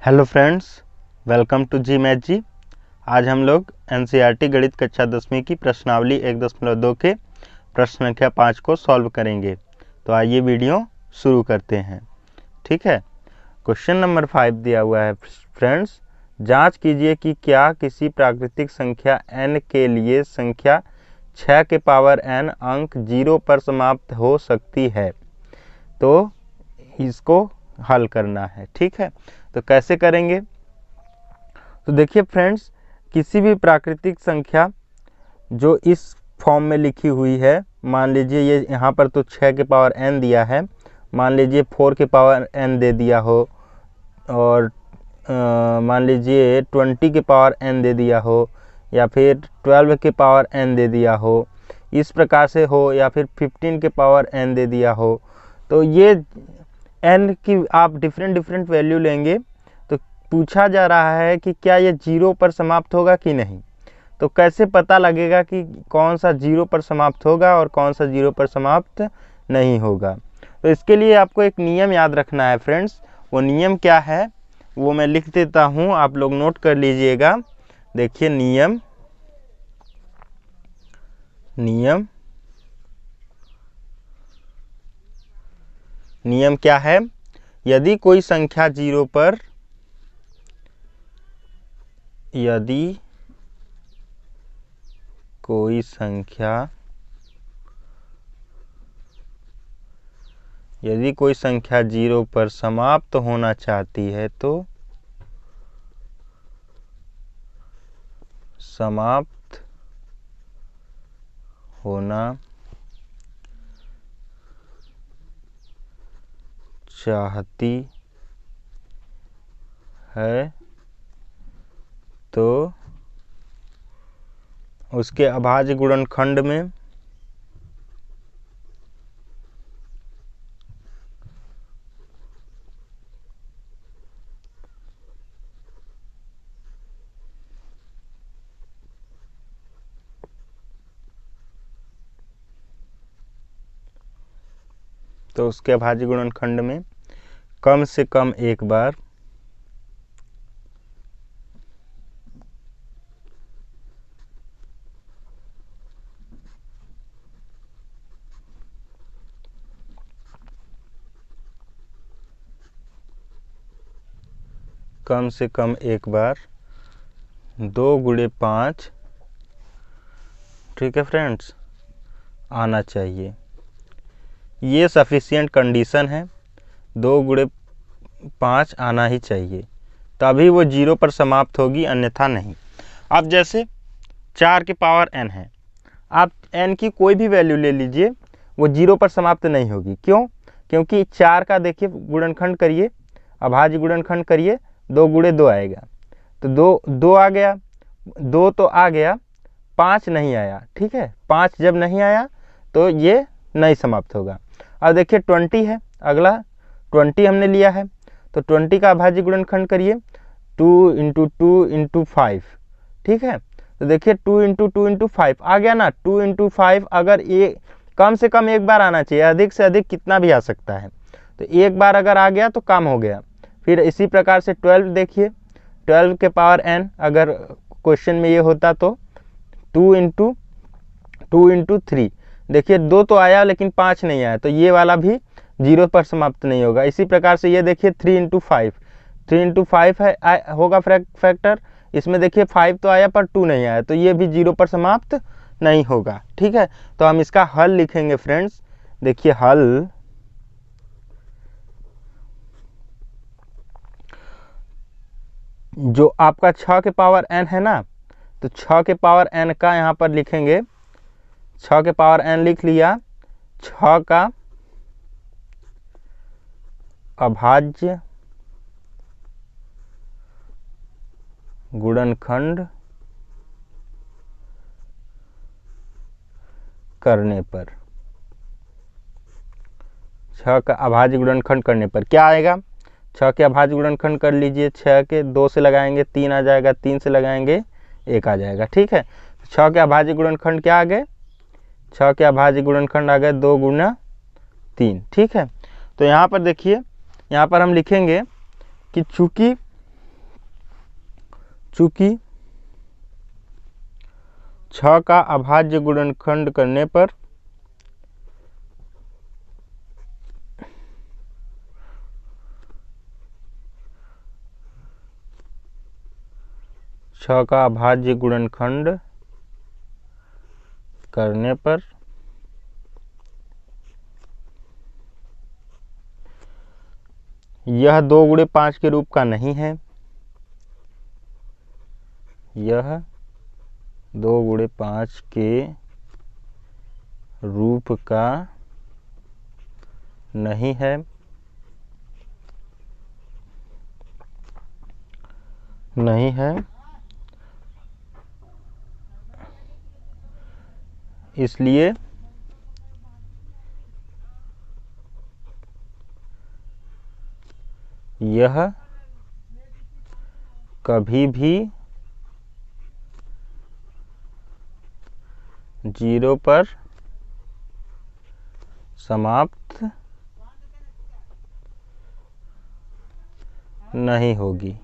Hello friends, welcome to G math G. आज हम लोग एनसीईआरटी गणित कक्षा 10वीं की प्रश्नावली 1.2 के प्रश्न संख्या 5 को सॉल्व करेंगे। तो आइए वीडियो शुरू करते हैं। ठीक है, क्वेश्चन नंबर 5 दिया हुआ है फ्रेंड्स। जांच कीजिए कि क्या किसी प्राकृतिक संख्या n के लिए संख्या 6 के पावर n अंक 0 पर समाप्त हो सकती है। तो इसको हल करना है। ठीक है, तो कैसे करेंगे? तो देखिए फ्रेंड्स, किसी भी प्राकृतिक संख्या जो इस फॉर्म में लिखी हुई है, मान लीजिए ये यहाँ पर तो 6 के पावर n दिया है, मान लीजिए 4 के पावर n दे दिया हो, और मान लीजिए 20 के पावर n दे दिया हो, या फिर 12 के पावर n दे दिया हो, इस प्रकार से हो, या फिर 15 के पावर n दे दिया हो। तो ये n की आप डिफरेंट वैल्यू लेंगे। तो पूछा जा रहा है कि क्या ये 0 पर समाप्त होगा कि नहीं। तो कैसे पता लगेगा कि कौन सा 0 पर समाप्त होगा और कौन सा 0 पर समाप्त नहीं होगा। तो इसके लिए आपको एक नियम याद रखना है फ्रेंड्स। वो नियम क्या है वो मैं लिख देता हूँ, आप लोग नोट कर लीजिएगा। देखिए नियम क्या है? यदि कोई संख्या 0 पर समाप्त होना चाहती है तो समाप्त होना चाहती है तो उसके अभाज्य गुणनखंड में कम से कम एक बार कम से कम एक बार 2 × 5, ठीक है फ्रेंड्स, आना चाहिए। ये सफिशिएंट कंडीशन है, 2 × 5 आना ही चाहिए, तभी वो 0 पर समाप्त होगी, अन्यथा नहीं। अब जैसे 4 के पावर n है, आप n की कोई भी वैल्यू ले लीजिए, वो 0 पर समाप्त नहीं होगी। क्यों? क्योंकि 4 का देखिए गुणनखंड करिए, अभाज्य गुणनखंड करिए, 2 × 2 आएगा, तो 2 आ गया, 2 तो आ गया, 5 नहीं आया। ठीक है, 5 जब नहीं आया तो ये नहीं समाप्त होगा। अब देखिए 20 है, अगला 20 हमने लिया है, तो 20 का अभाज्य गुणनखंड करिए, 2 × 2 × 5। ठीक है, तो देखिए 2 × 2 × 5 आ गया ना। 2 × 5 अगर ये कम से कम एक बार आना चाहिए, अधिक से अधिक कितना भी आ सकता है, तो एक बार अगर आ गया तो काम हो गया। फिर इसी प्रकार से 12 देखिए, 12 के पावर n अगर क्वेश्चन में ये होता तो 2 × 3, देखिए 2 तो आया लेकिन 5 नहीं आया, तो ये वाला भी 0 पर समाप्त नहीं होगा। इसी प्रकार से ये देखिए 3 × 5 है, होगा फैक्टर, इसमें देखिए 5 तो आया पर 2 नहीं आया, तो ये भी 0 पर समाप्त नहीं होगा। ठीक है, तो हम इसका हल लिखेंगे फ्रेंड्स। देखिए हल, जो आपका 6 के पावर n है ना, तो 6 के पावर n का यहाँ पर लिखेंगे, 6 के पावर n लिख लिया, 6 का अभाज्य गुणनखंड करने पर, 6 का अभाज्य गुणनखंड करने पर क्या आएगा? 6 के अभाज्य गुणनखंड कर लीजिए, 6 के 2 से लगाएंगे 3 आ जाएगा, 3 से लगाएंगे 1 आ जाएगा। ठीक है, 6 के अभाज्य गुणनखंड क्या आ गए? 6 के अभाज्य गुणनखंड आ गए 2 × 3। ठीक है, तो यहाँ पर देखिए, यहाँ पर हम लिखेंगे कि चूंकि चूंकि 6 का अभाज्य गुणनखंड करने पर यह 2 गुणे 5 के रूप का नहीं है, यह 2 गुणे 5 के रूप का नहीं है, इसलिए यह कभी भी 0 पर समाप्त नहीं होगी।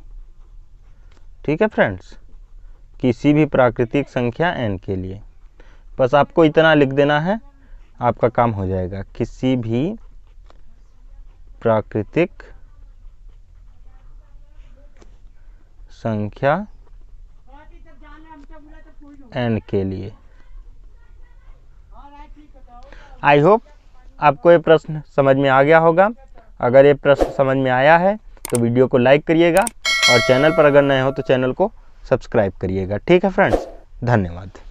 ठीक है फ्रेंड्स, किसी भी प्राकृतिक संख्या n के लिए बस आपको इतना लिख देना है, आपका काम हो जाएगा। किसी भी प्राकृतिक संख्या n के लिए। आई होप आपको ये प्रश्न समझ में आ गया होगा। अगर ये प्रश्न समझ में आया है तो वीडियो को लाइक करिएगा और चैनल पर अगर नए हो तो चैनल को सब्सक्राइब करिएगा। ठीक है फ्रेंड्स, धन्यवाद।